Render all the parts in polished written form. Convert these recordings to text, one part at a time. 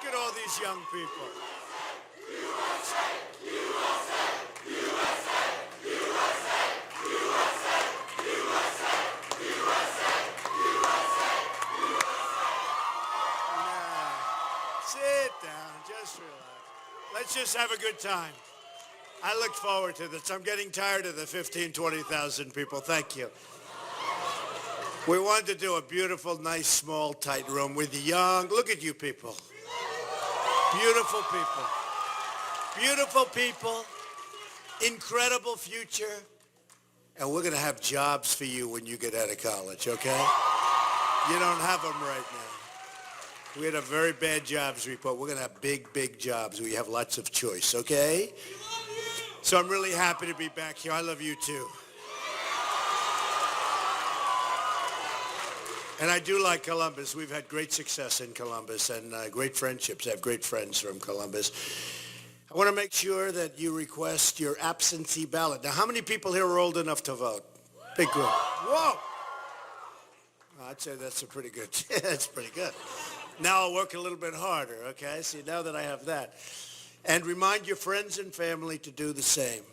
at all these young people. Sit down, just relax. Let's just have a good time. I look forward to this. I'm getting tired of the 15, 20,000 people. Thank you. We wanted to do a beautiful, nice, small, tight room with young, look at you people. Beautiful people. Beautiful people. Incredible future. And we're going to have jobs for you when you get out of college, okay? You don't have them right now. We had a very bad jobs report. We're going to have big, big jobs where you have lots of choice, okay? So I'm really happy to be back here. I love you too. And I do like Columbus. We've had great success in Columbus and great friendships. I have great friends from Columbus. I want to make sure that you request your absentee ballot. Now, how many people here are old enough to vote? Big group. Whoa! I'd say that's a pretty good. That's pretty good. Now I'll work a little bit harder, okay? See, now that I have that. And remind your friends and family to do the same.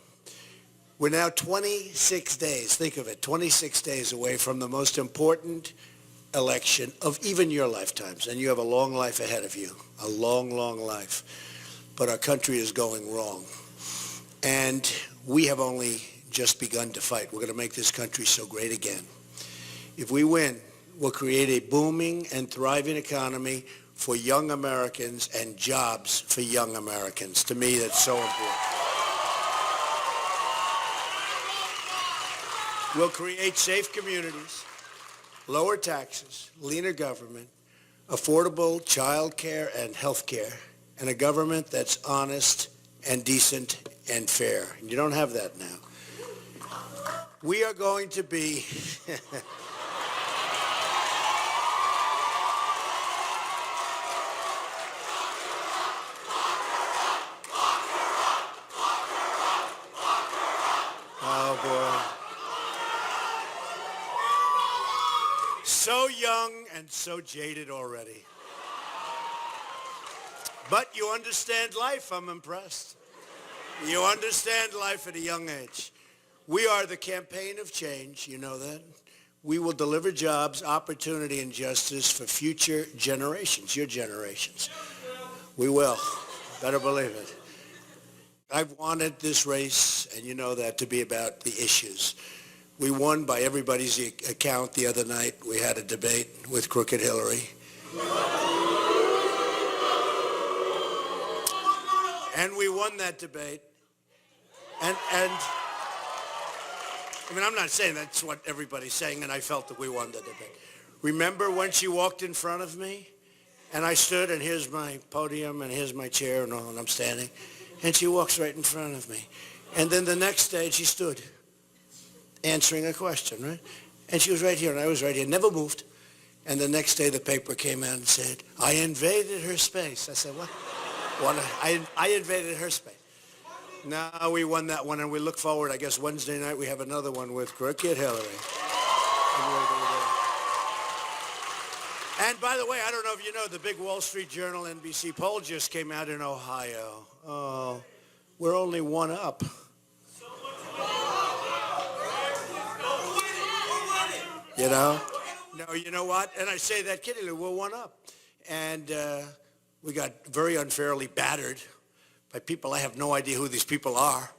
We're now 26 days, think of it, 26 days away from the most important election of even your lifetimes. And you have a long life ahead of you, a long, long life. But our country is going wrong. And we have only just begun to fight. We're going to make this country so great again. If we win, we'll create a booming and thriving economy for young Americans and jobs for young Americans. To me, that's so important. We'll create safe communities, lower taxes, leaner government, affordable child care and health care, and a government that's honest and decent and fair. And you don't have that now. We are going to be... Oh, boy. So young and so jaded already. But you understand life. I'm impressed. You understand life at a young age. We are the campaign of change. You know that. We will deliver jobs, opportunity, and justice for future generations, your generations. We will. Better believe it. I've wanted this race, and you know that, to be about the issues. We won by everybody's account the other night. We had a debate with Crooked Hillary. And we won that debate. And I mean, I'm not saying that's what everybody's saying, and I felt that we won the debate. Remember when she walked in front of me, and I stood, and here's my podium, and here's my chair, and I'm standing, and she walks right in front of me. And then the next day, she stood, answering a question, right? And she was right here, and I was right here, never moved. And the next day, the paper came out and said, I invaded her space. I said, what? I invaded her space. Now we won that one, and we look forward. I guess Wednesday night we have another one with Crooked Hillary. And by the way, I don't know if you know, the big Wall Street Journal NBC poll just came out in Ohio. Oh, we're only one up. You know? No, you know what? And I say that kiddingly, we're one up. And we got very unfairly battered by people. I have no idea who these people are.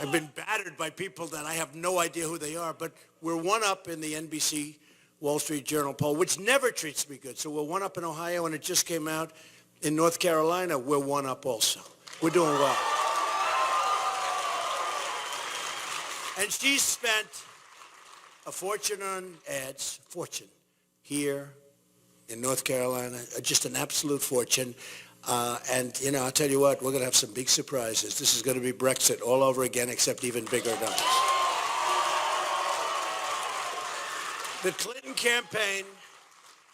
I've been battered by people that I have no idea who they are. But we're one up in the NBC Wall Street Journal poll, which never treats me good. So we're one up in Ohio, and it just came out in North Carolina. We're one up also. We're doing well. And she spent a fortune on ads, fortune, here in North Carolina, just an absolute fortune. And, you know, I'll tell you what, we're going to have some big surprises. This is going to be Brexit all over again, except even bigger numbers. The Clinton campaign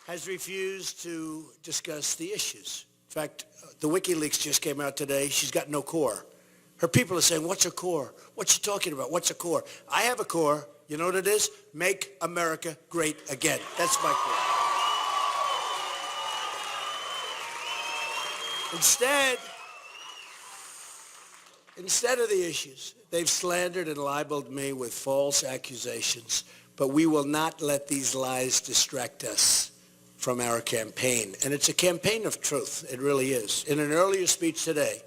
has refused to discuss the issues. In fact, the WikiLeaks just came out today. She's got no core. Her people are saying, what's her core? What's she talking about? What's a core? I have a core. You know what it is? Make America great again. That's my core. Instead, instead of the issues, they've slandered and libeled me with false accusations, but we will not let these lies distract us from our campaign. And it's a campaign of truth. It really is. In an earlier speech today,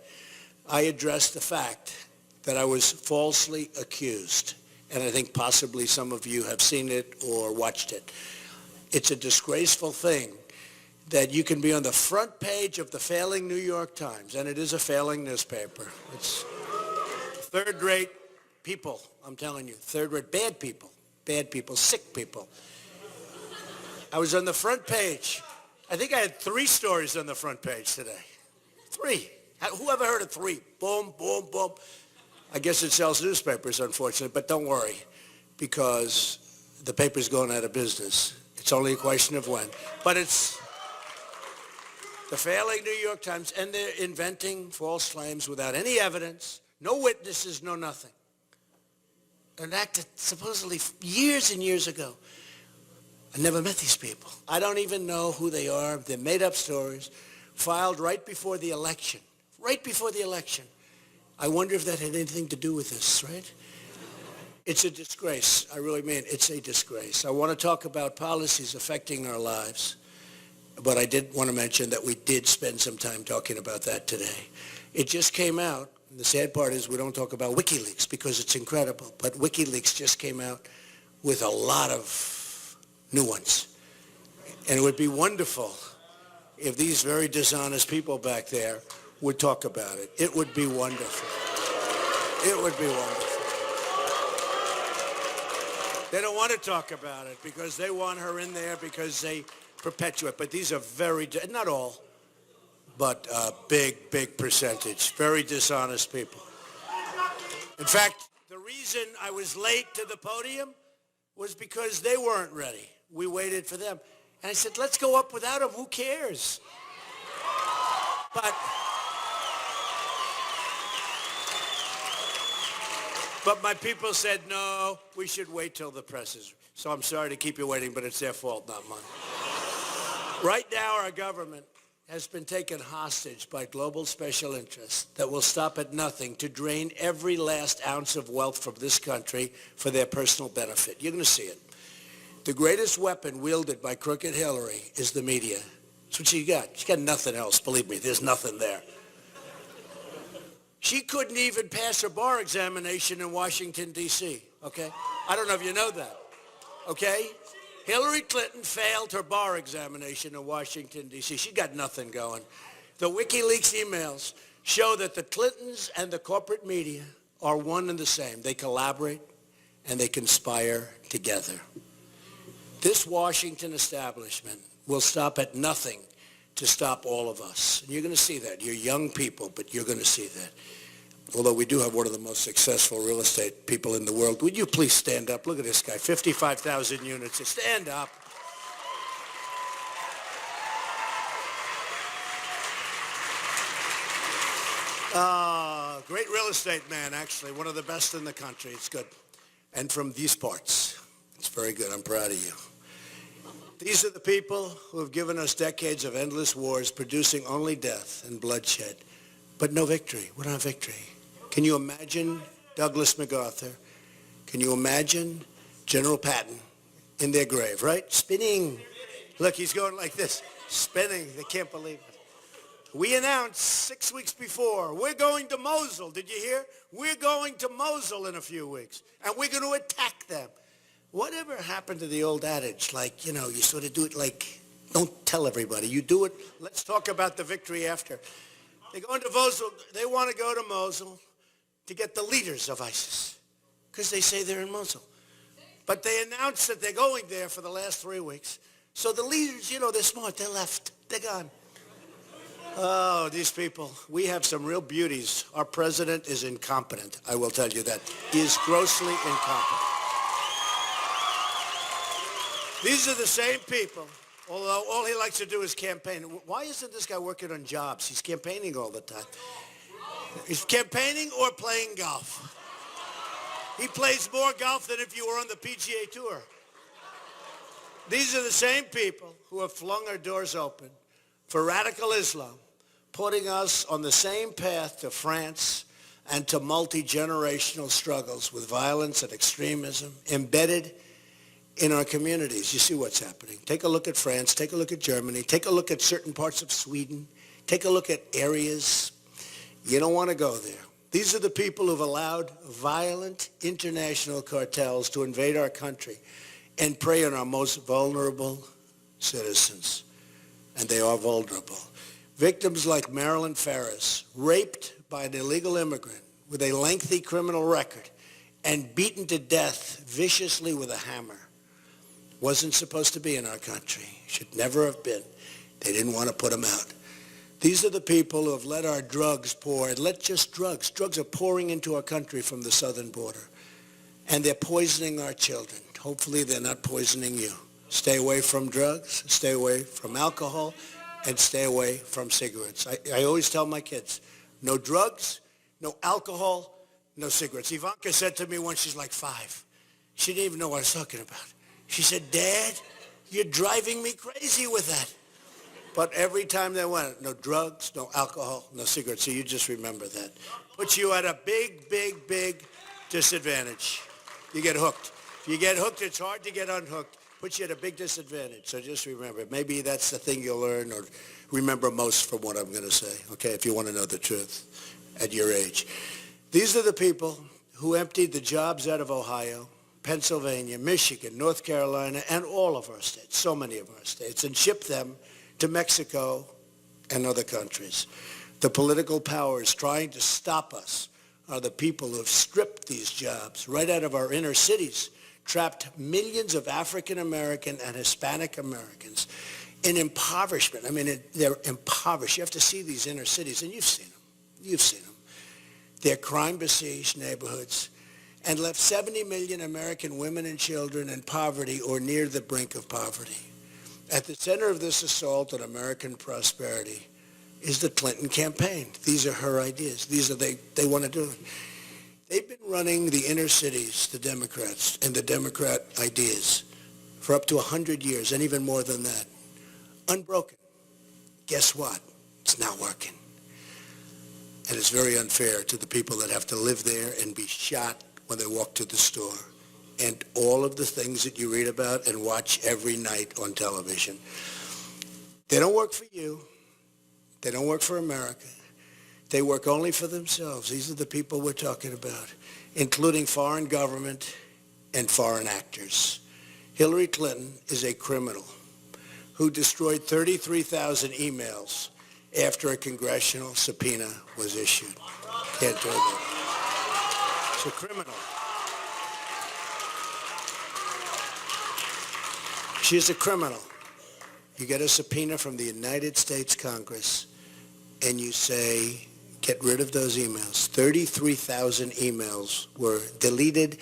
I addressed the fact that I was falsely accused. And I think possibly some of you have seen it or watched it. It's a disgraceful thing that you can be on the front page of the failing New York Times, and it is a failing newspaper. It's third-rate people, I'm telling you, third-rate bad people, sick people. I was on the front page. I think I had 3 stories on the front page today. 3. Who ever heard of 3? Boom, boom, boom. I guess it sells newspapers, unfortunately, but don't worry, because the paper's going out of business. It's only a question of when. But it's the failing New York Times, and they're inventing false claims without any evidence, no witnesses, no nothing. An act that supposedly years and years ago. I never met these people. I don't even know who they are. They're made-up stories, filed right before the election. Right before the election. I wonder if that had anything to do with this, right? It's a disgrace. I really mean it's a disgrace. I want to talk about policies affecting our lives, but I did want to mention that we did spend some time talking about that today. It just came out. And the sad part is we don't talk about WikiLeaks because it's incredible, but WikiLeaks just came out with a lot of new ones. And it would be wonderful if these very dishonest people back there would talk about it. It would be wonderful. It would be wonderful. They don't want to talk about it because they want her in there because they perpetuate. But these are very, not all, but a big percentage. Very dishonest people. In fact, the reason I was late to the podium was because they weren't ready. We waited for them. And I said, let's go up without them. Who cares? But my people said, no, we should wait till the press is. So I'm sorry to keep you waiting, but it's their fault, not mine. Right now, our government has been taken hostage by global special interests that will stop at nothing to drain every last ounce of wealth from this country for their personal benefit. You're going to see it. The greatest weapon wielded by crooked Hillary is the media. That's what she got. She got nothing else. Believe me, there's nothing there. She couldn't even pass her bar examination in Washington, D.C., okay? I don't know if you know that, okay? Hillary Clinton failed her bar examination in Washington, D.C. She got nothing going. The WikiLeaks emails show that the Clintons and the corporate media are one and the same. They collaborate and they conspire together. This Washington establishment will stop at nothing to stop all of us. And you're going to see that. You're young people, but you're going to see that. Although we do have one of the most successful real estate people in the world. Would you please stand up? Look at this guy, 55,000 units. Stand up. Great real estate man, actually. One of the best in the country. It's good. And from these parts. It's very good. I'm proud of you. These are the people who have given us decades of endless wars, producing only death and bloodshed, but no victory. What a victory. Can you imagine Douglas MacArthur? Can you imagine General Patton in their grave, right? Spinning. Look, he's going like this, spinning. They can't believe it. We announced 6 weeks before, we're going to Mosul. Did you hear? We're going to Mosul in a few weeks, and we're going to attack them. Whatever happened to the old adage, like, you sort of do it like, don't tell everybody. You do it, let's talk about the victory after. They're going to Mosul. They want to go to Mosul to get the leaders of ISIS because they say they're in Mosul. But they announced that they're going there for the last 3 weeks. So the leaders, they're smart. They left. They're gone. Oh, these people. We have some real beauties. Our president is incompetent. I will tell you that. He is grossly incompetent. These are the same people, although all he likes to do is campaign. Why isn't this guy working on jobs? He's campaigning all the time. He's campaigning or playing golf. He plays more golf than if you were on the PGA Tour. These are the same people who have flung our doors open for radical Islam, putting us on the same path to France and to multi-generational struggles with violence and extremism embedded in our communities. You see what's happening. Take a look at France. Take a look at Germany. Take a look at certain parts of Sweden. Take a look at areas. You don't want to go there. These are the people who've allowed violent international cartels to invade our country and prey on our most vulnerable citizens. And they are vulnerable. Victims like Marilyn Ferris, raped by an illegal immigrant with a lengthy criminal record and beaten to death viciously with a hammer, wasn't supposed to be in our country. Should never have been. They didn't want to put them out. These are the people who have let our drugs pour, and let just drugs. Drugs are pouring into our country from the southern border, and they're poisoning our children. Hopefully they're not poisoning you. Stay away from drugs, stay away from alcohol, and stay away from cigarettes. I always tell my kids, no drugs, no alcohol, no cigarettes. Ivanka said to me when she's like 5, she didn't even know what I was talking about. She said, Dad, you're driving me crazy with that. But every time they went, no drugs, no alcohol, no cigarettes. So you just remember that. Puts you at a big, big, big disadvantage. You get hooked. If you get hooked, it's hard to get unhooked. Puts you at a big disadvantage. So just remember, maybe that's the thing you'll learn or remember most from what I'm going to say, okay, if you want to know the truth at your age. These are the people who emptied the jobs out of Ohio, Pennsylvania, Michigan, North Carolina, and all of our states, so many of our states, and shipped them to Mexico and other countries. The political powers trying to stop us are the people who have stripped these jobs right out of our inner cities, trapped millions of African American and Hispanic Americans in impoverishment. I mean, they're impoverished. You have to see these inner cities, and you've seen them. You've seen them. They're crime-besieged neighborhoods, and left 70 million American women and children in poverty or near the brink of poverty. At the center of this assault on American prosperity is the Clinton campaign. These are her ideas. They want to do it. They've been running the inner cities, the Democrats, and the Democrat ideas for up to 100 years, and even more than that. Unbroken. Guess what? It's not working. And it's very unfair to the people that have to live there and be shot when they walk to the store. And all of the things that you read about and watch every night on television. They don't work for you. They don't work for America. They work only for themselves. These are the people we're talking about, including foreign government and foreign actors. Hillary Clinton is a criminal who destroyed 33,000 emails after a congressional subpoena was issued. Can't do that. She's a criminal. She's a criminal. You get a subpoena from the United States Congress, and you say, get rid of those emails. 33,000 emails were deleted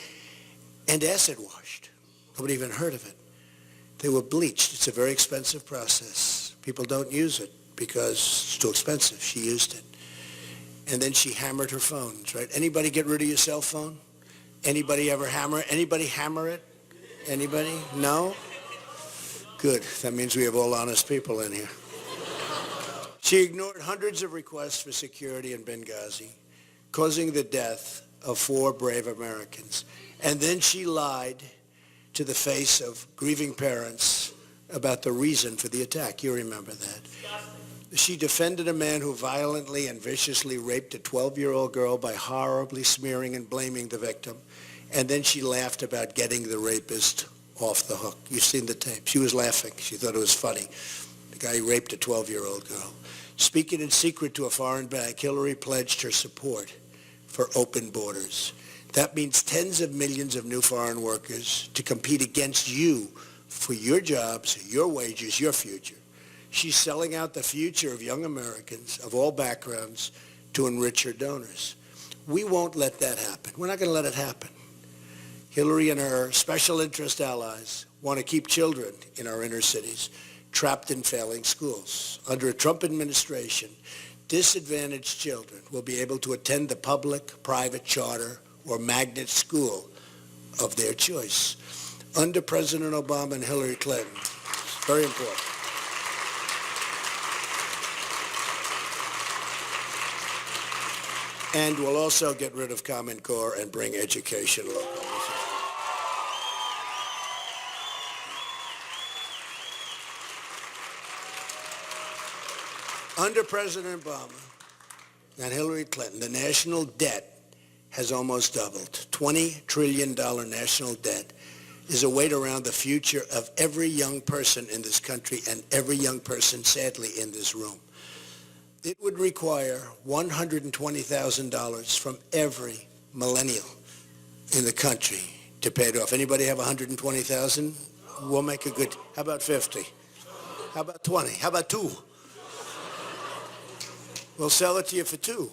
and acid washed. Nobody even heard of it. They were bleached. It's a very expensive process. People don't use it because it's too expensive. She used it. And then she hammered her phones, right? Anybody get rid of your cell phone? Anybody ever hammer it? Anybody hammer it? Anybody? No? Good. That means we have all honest people in here. She ignored hundreds of requests for security in Benghazi, causing the death of 4 brave Americans. And then she lied to the face of grieving parents about the reason for the attack. You remember that. She defended a man who violently and viciously raped a 12-year-old girl by horribly smearing and blaming the victim. And then she laughed about getting the rapist off the hook. You've seen the tape. She was laughing. She thought it was funny. The guy who raped a 12-year-old girl. Speaking in secret to a foreign bank, Hillary pledged her support for open borders. That means tens of millions of new foreign workers to compete against you for your jobs, your wages, your future. She's selling out the future of young Americans of all backgrounds to enrich her donors. We won't let that happen. We're not going to let it happen. Hillary and her special interest allies want to keep children in our inner cities trapped in failing schools. Under a Trump administration, disadvantaged children will be able to attend the public, private, charter, or magnet school of their choice. Under President Obama and Hillary Clinton, it's very important. And we'll also get rid of Common Core and bring education local. Under President Obama and Hillary Clinton, the national debt has almost doubled. $20 trillion national debt is a weight around the future of every young person in this country and every young person, sadly, in this room. It would require $120,000 from every millennial in the country to pay it off. Anybody have $120,000? We'll make a good, how about 50? How about 20? How about 2? We'll sell it to you for 2.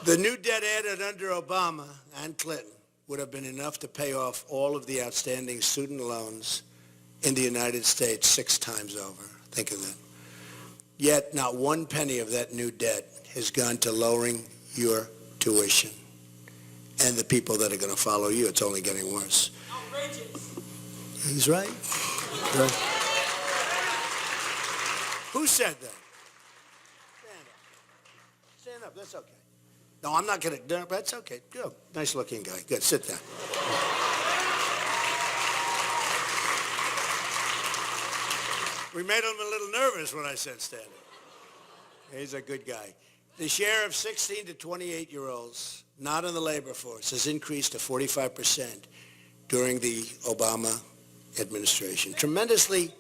The new debt added under Obama and Clinton would have been enough to pay off all of the outstanding student loans in the United States 6 times over. Think of that. Yet not one penny of that new debt has gone to lowering your tuition. And the people that are going to follow you, it's only getting worse. Outrageous. He's right. Right. Who said that? Stand up. Stand up. That's okay. No, I'm not going to. No, that's okay. Good. Nice looking guy. Good. Sit down. We made him a little nervous when I said stand up. He's a good guy. The share of 16 to 28-year-olds not in the labor force has increased to 45% during the Obama administration. Tremendously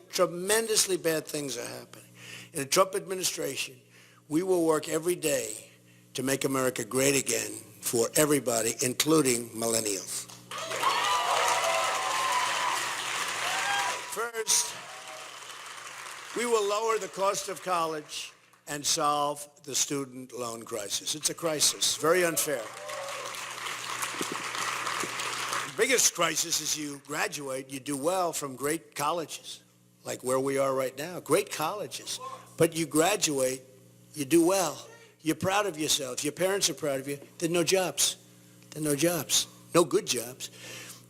bad things are happening. In the Trump administration, we will work every day to make America great again for everybody, including millennials. First, we will lower the cost of college and solve the student loan crisis. It's a crisis, very unfair. The biggest crisis is you graduate, you do well from great colleges, like where we are right now, great colleges. But you graduate, you do well, you're proud of yourself, your parents are proud of you, there are no jobs. There are no jobs, no good jobs.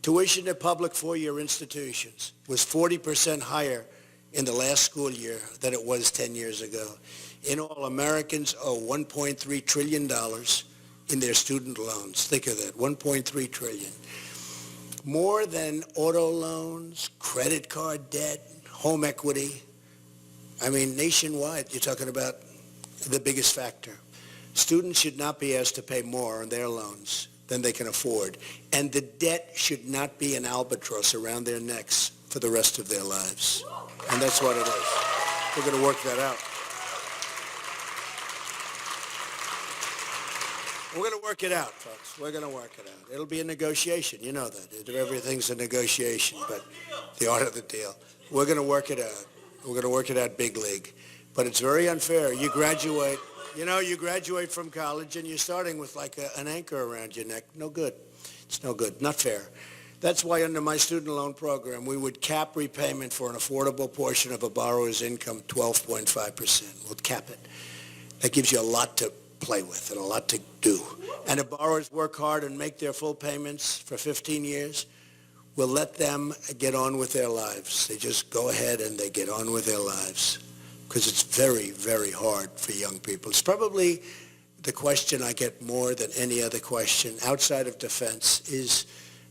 Tuition at public four-year institutions was 40% higher in the last school year than it was 10 years ago. In all, Americans owe $1.3 trillion in their student loans. Think of that, $1.3 trillion. More than auto loans, credit card debt, home equity. I mean, nationwide, you're talking about the biggest factor. Students should not be asked to pay more on their loans than they can afford. And the debt should not be an albatross around their necks for the rest of their lives. And that's what it is. We're going to work that out. We're going to work it out, folks. We're going to work it out. It'll be a negotiation. You know that. Everything's a negotiation, but the art of the deal. We're going to work it out. We're going to work it out big league. But it's very unfair. You graduate, you graduate from college and you're starting with like an anchor around your neck. No good. It's no good. Not fair. That's why under my student loan program, we would cap repayment for an affordable portion of a borrower's income 12.5%. We'll cap it. That gives you a lot to play with and a lot to do. And if borrowers work hard and make their full payments for 15 years, we'll let them get on with their lives. They just go ahead and they get on with their lives because it's very, very hard for young people. It's probably the question I get more than any other question outside of defense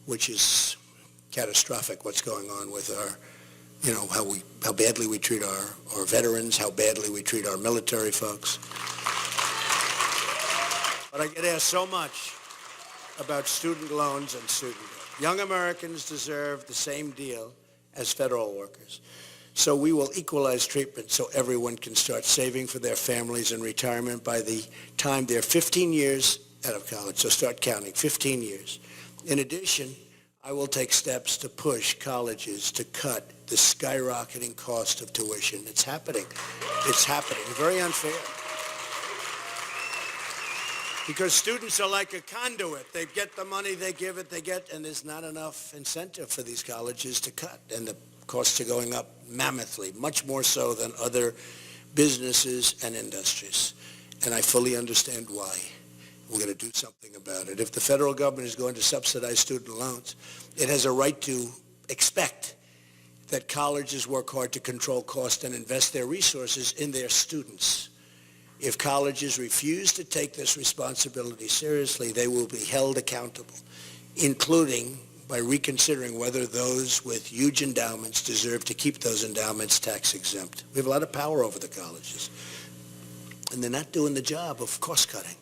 which is catastrophic, what's going on with our, how badly we treat our veterans, how badly we treat our military folks. But I get asked so much about student loans and student debt. Young Americans deserve the same deal as federal workers. So we will equalize treatment so everyone can start saving for their families and retirement by the time they're 15 years out of college. So start counting, 15 years. In addition, I will take steps to push colleges to cut the skyrocketing cost of tuition. It's happening. It's happening. Very unfair. Because students are like a conduit. They get the money, they give it, and there's not enough incentive for these colleges to cut. And the costs are going up mammothly, much more so than other businesses and industries. And I fully understand why. We're going to do something about it. If the federal government is going to subsidize student loans, it has a right to expect that colleges work hard to control cost and invest their resources in their students. If colleges refuse to take this responsibility seriously, they will be held accountable, including by reconsidering whether those with huge endowments deserve to keep those endowments tax exempt. We have a lot of power over the colleges, and they're not doing the job of cost cutting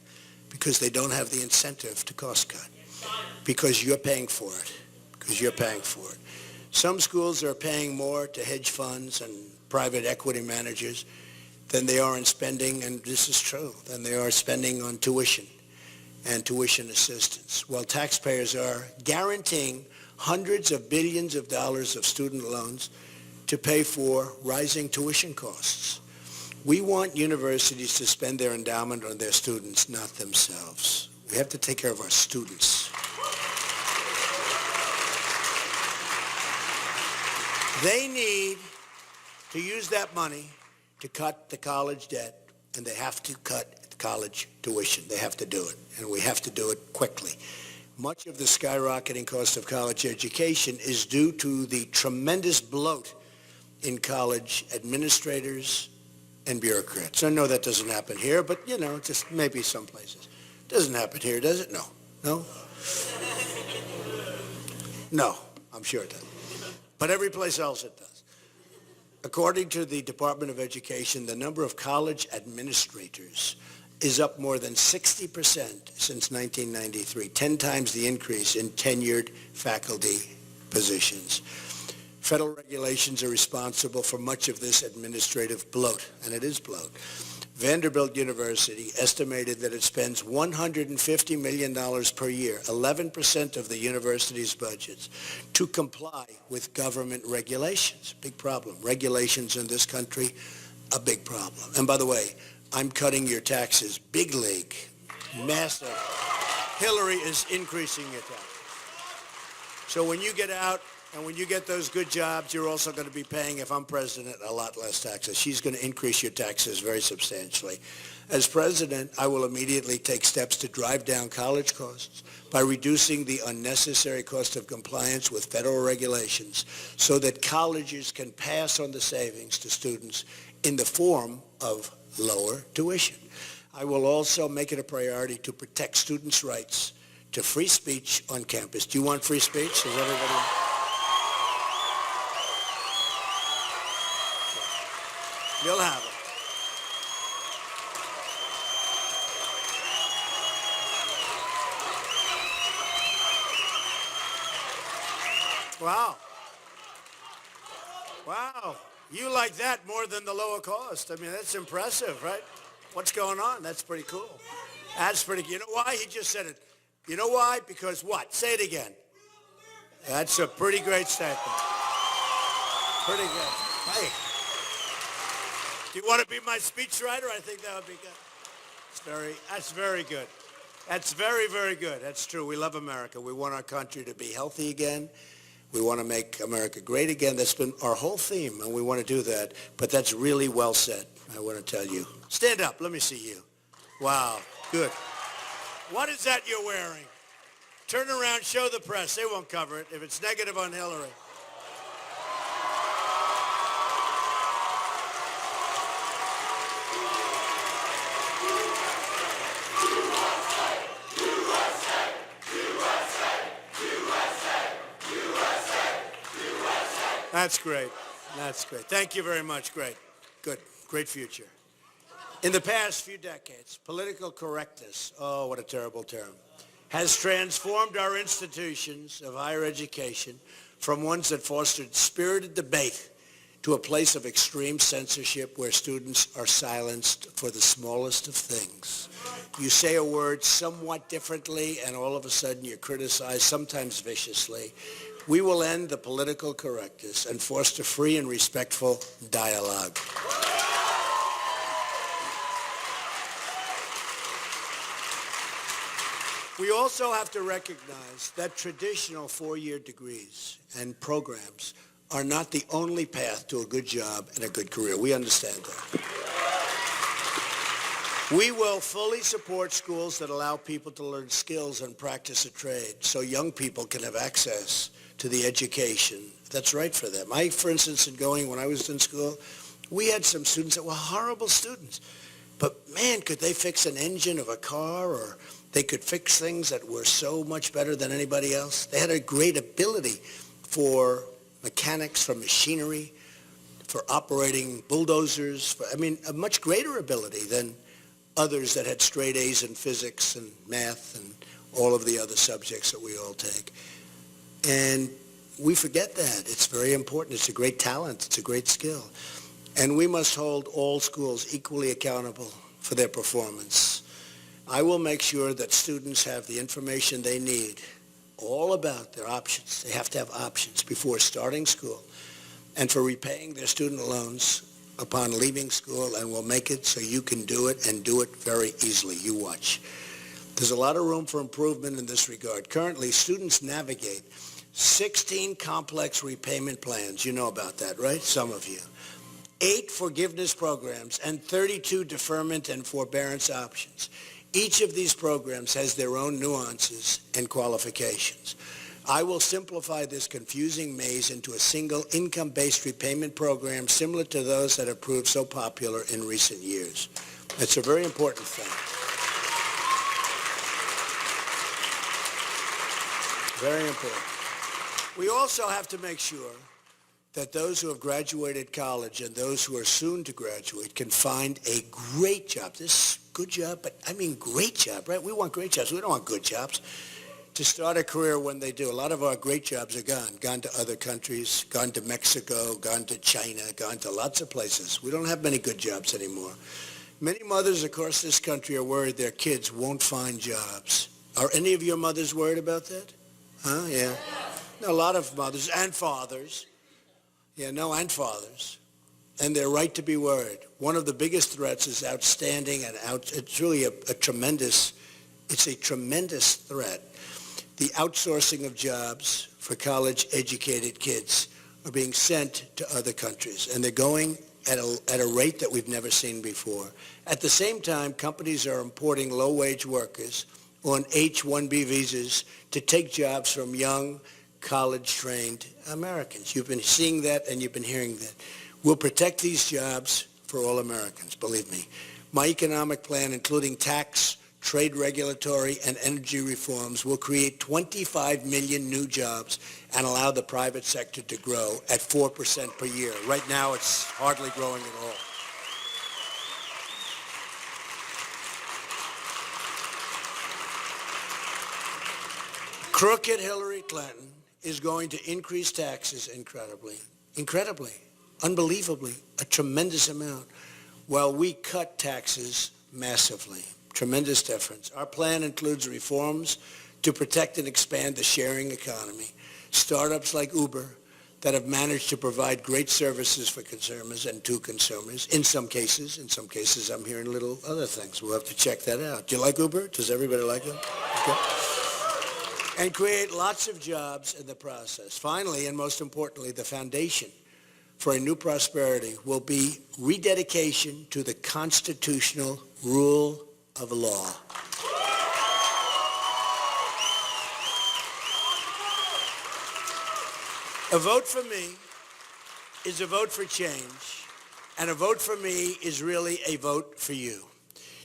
because they don't have the incentive to cost cut, because you're paying for it. Some schools are paying more to hedge funds and private equity managers than they are in spending, and this is true, than they are spending on tuition and tuition assistance, while taxpayers are guaranteeing hundreds of billions of dollars of student loans to pay for rising tuition costs. We want universities to spend their endowment on their students, not themselves. We have to take care of our students. They need to use that money to cut the college debt, and they have to cut college tuition. They have to do it, and we have to do it quickly. Much of the skyrocketing cost of college education is due to the tremendous bloat in college administrators and bureaucrats. I know that doesn't happen here, but, just maybe some places. Doesn't happen here, does it? No. No? No, I'm sure it doesn't. But every place else it does. According to the Department of Education, the number of college administrators is up more than 60% since 1993, 10 times the increase in tenured faculty positions. Federal regulations are responsible for much of this administrative bloat, and it is bloat. Vanderbilt University estimated that it spends $150 million per year, 11% of the university's budgets, to comply with government regulations. Big problem. Regulations in this country, a big problem. And by the way, I'm cutting your taxes. Big league. Massive. Hillary is increasing your taxes. So when you get out and when you get those good jobs, you're also going to be paying, if I'm president, a lot less taxes. She's going to increase your taxes very substantially. As president, I will immediately take steps to drive down college costs by reducing the unnecessary cost of compliance with federal regulations so that colleges can pass on the savings to students in the form of lower tuition. I will also make it a priority to protect students' rights to free speech on campus. Do you want free speech? Does everybody? You'll have it. Wow. Wow. You like that more than the lower cost. I mean, that's impressive, right? What's going on? That's pretty cool. That's pretty, you know why? He just said it. You know why? Because what? Say it again. That's a pretty great statement. Pretty good. Hey. Do you want to be my speechwriter? I think that would be good. That's very good. That's very, very good. That's true. We love America. We want our country to be healthy again. We want to make America great again. That's been our whole theme, and we want to do that. But that's really well said, I want to tell you. Stand up. Let me see you. Wow. Good. What is that you're wearing? Turn around. Show the press. They won't cover it if it's negative on Hillary. That's great. That's great. Thank you very much. Great. Good. Great future. In the past few decades, political correctness, oh, what a terrible term, has transformed our institutions of higher education from ones that fostered spirited debate to a place of extreme censorship where students are silenced for the smallest of things. You say a word somewhat differently, and all of a sudden you're criticized, sometimes viciously. We will end the political correctness and foster free and respectful dialogue. We also have to recognize that traditional four-year degrees and programs are not the only path to a good job and a good career. We understand that. We will fully support schools that allow people to learn skills and practice a trade so young people can have access to the education that's right for them. For instance, when I was in school, we had some students that were horrible students. But man, could they fix an engine of a car, or they could fix things that were so much better than anybody else. They had a great ability for mechanics, for machinery, for operating bulldozers, a much greater ability than others that had straight A's in physics and math and all of the other subjects that we all take. And we forget that. It's very important. It's a great talent. It's a great skill. And we must hold all schools equally accountable for their performance. I will make sure that students have the information they need, all about their options. They have to have options before starting school and for repaying their student loans upon leaving school, and we'll make it so you can do it and do it very easily. You watch. There's a lot of room for improvement in this regard. Currently, students navigate 16 complex repayment plans. You know about that, right? Some of you. 8 forgiveness programs and 32 deferment and forbearance options. Each of these programs has their own nuances and qualifications. I will simplify this confusing maze into a single income-based repayment program similar to those that have proved so popular in recent years. It's a very important thing. Very important. We also have to make sure that those who have graduated college and those who are soon to graduate can find a great job. This good job, but I mean great job, right? We want great jobs. We don't want good jobs. To start a career when they do. A lot of our great jobs are gone to other countries, gone to Mexico, gone to China, gone to lots of places. We don't have many good jobs anymore. Many mothers across this country are worried their kids won't find jobs. Are any of your mothers worried about that? Huh? Yeah. A lot of mothers and fathers. And fathers. And they're right to be worried. One of the biggest threats is outstanding and it's really a tremendous threat. The outsourcing of jobs for college-educated kids are being sent to other countries, and they're going at a rate that we've never seen before. At the same time, companies are importing low-wage workers on H-1B visas to take jobs from young, college-trained Americans. You've been seeing that, and you've been hearing that. We'll protect these jobs for all Americans, believe me. My economic plan, including tax, trade regulatory, and energy reforms, will create 25 million new jobs and allow the private sector to grow at 4% per year. Right now, it's hardly growing at all. Crooked Hillary Clinton is going to increase taxes incredibly, unbelievably, a tremendous amount, while we cut taxes massively. Tremendous difference. Our plan includes reforms to protect and expand the sharing economy. Startups like Uber that have managed to provide great services for consumers and to consumers. In some cases, I'm hearing little other things. We'll have to check that out. Do you like Uber? Does everybody like it? Okay. And create lots of jobs in the process. Finally, and most importantly, the foundation for a new prosperity will be rededication to the constitutional rule of law. A vote for me is a vote for change, and a vote for me is really a vote for you.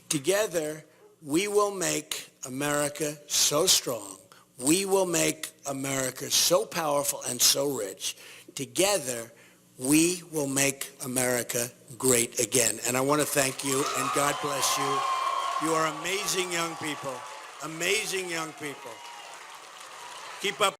Together, we will make America so strong. We will make America so powerful and so rich. Together, we will make America great again. And I want to thank you, and God bless you. You are amazing young people. Amazing young people. Keep up.